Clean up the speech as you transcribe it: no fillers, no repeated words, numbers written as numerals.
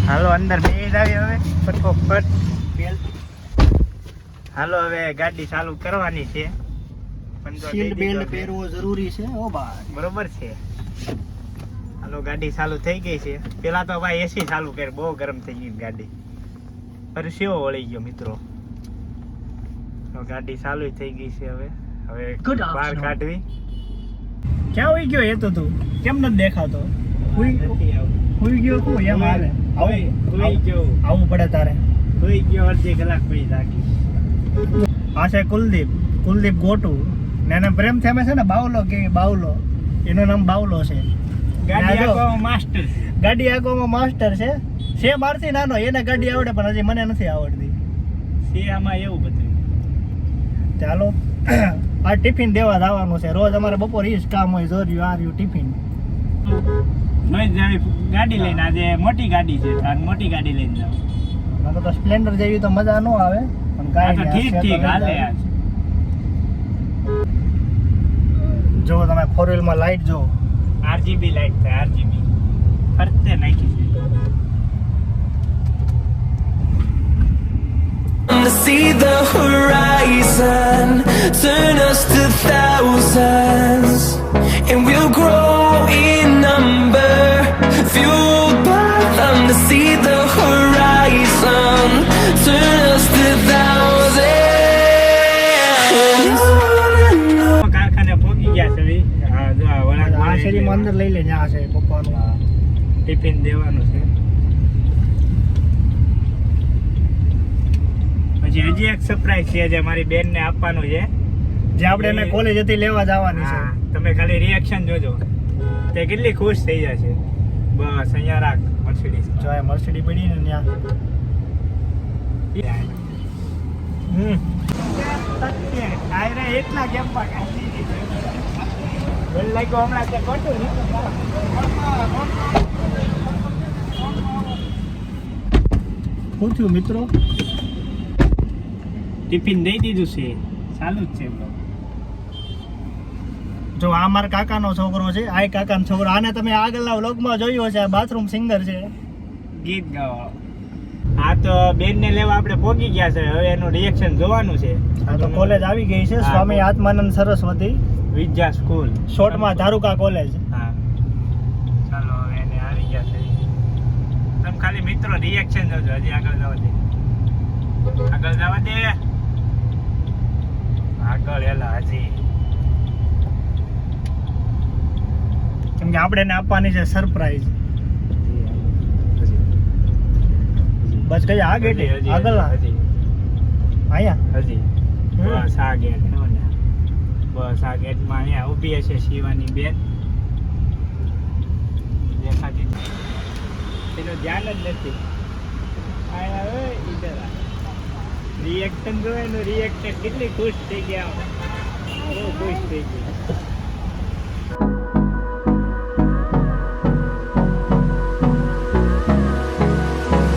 હાલો અંદર બેસી જાવી હવે ફટોફટ. હાલો હવે ગાડી ચાલુ કરવાની છે. સીટ બેલ્ટ પહેરવો જરૂરી છે ઓ ભાઈ. બરોબર છે. હાલો ગાડી ચાલુ થઈ ગઈ છે. પેલા તો ભાઈ એસી ચાલુ કર, બહુ ગરમ થઈ ગઈ ગાડી. પરસેવો વળી ગયો મિત્રો. તો ગાડી ચાલુ થઈ ગઈ છે હવે. હવે બહાર કાઢવી. ક્યાં હોઈ ગયો એ તો તું કેમ નથી દેખાતો? હોઈ ગયો તું એમ હાલે. આવું પડે તારે. હોઈ ગયો અડધી કલાક પછી જાગી. આ છે કુલદીપ ગોટુ ને એને પ્રેમ થેમે છે ને બાવલો કે બાવલો, એનું નામ બાવલો છે. ગાડી આંકવામાં માસ્ટર. ગાડી આંકવામાં માસ્ટર છે મારથી નાનો, એને ગાડી આવડે પણ હજી મને નથી આવડતી. છે આમાં એવું બધું. ચાલો આ ટિફિન દેવા જવાનું છે. રોજ અમારે બપોર ઈ જ કામ હોય. જોર્યું આ રહ્યું ટિફિન. ગાડી લઈને આજે મોટી ગાડી છે, મોટી ગાડી લઈને જાવ. મને તો સ્પ્લેન્ડર જેવી તો મજા ન આવે પણ કાંઈ ઠીક હાલે. જો તમે 4 વ્હીલમાં લાઈટ જો, આરજીબી લાઈટ છે. આરજીબી ફરતે નાખી છે. To see the horizon, turn us to thousands, and we'll grow in number, fueled by them. To see the horizon, turn us to thousands. કારખાને પહોંચી ગયા છે. હા જો આ આ શેરીમાં અંદર લઈ લે. જ્યાં છે પપ્પાનું ટિફિન દેવાનું છે. પછી હજી એક સરપ્રાઈઝ છે જે મારી બેન ને આપવાનું છે, જે આપણે એને કોલેજ હતી લેવા જવાની છે. તમે ખાલી રિએક્શન જોજો, તે કેટલી ખુશ થઈ જશે. બસ અહીંયા રાખ મર્સિડીઝ. જો એ મર્સિડી પડી ને ત્યાં. એટલા ગેમમાં લાગ્યો હમણાં તે ખોટું શું થયું મિત્રો? ટિફિન દઈ દીધું છે, ચાલુ જ છે. જો આ મારા કાકાનો છોકરો છે. આ કાકાનો છોકરો. આને તમે આગળના વ્લોગમાં જોયો છે. બાથરૂમ સિંગર છે, ગીત ગાવા. આ તો બેન ને લેવા આપણે પહોંચી ગયા છે. હવે એનું રિએક્શન જોવાનું છે. આ તો કોલેજ આવી ગઈ છે. સ્વામી આત્માનંદ સરસ્વતી વિદ્યા સ્કૂલ, શોર્ટમાં ધારુકા કોલેજ. હા ચાલો હવે એને આવી ગયા છે. તમે ખાલી મિત્રો રિએક્શન જોજો. હજી આગળ જવા દે. આગળ જવા દે. આગળ એલા હજી. કેમ કે આપણે એને આપવાની છે સરપ્રાઈઝ. બસ કઈ આ ગેટ આગળ અહીંયા હજી બસ આ ગેટ. બસ આ ગેટમાં અહીંયા ઊભી હશે શિવાની બેન. દેખાતી એનું ધ્યાન જ નથી. રિએક્શન જો એનું રિએક્શન કેટલી ખુશ થઈ ગયા. બહુ ખુશ થઈ ગઈ.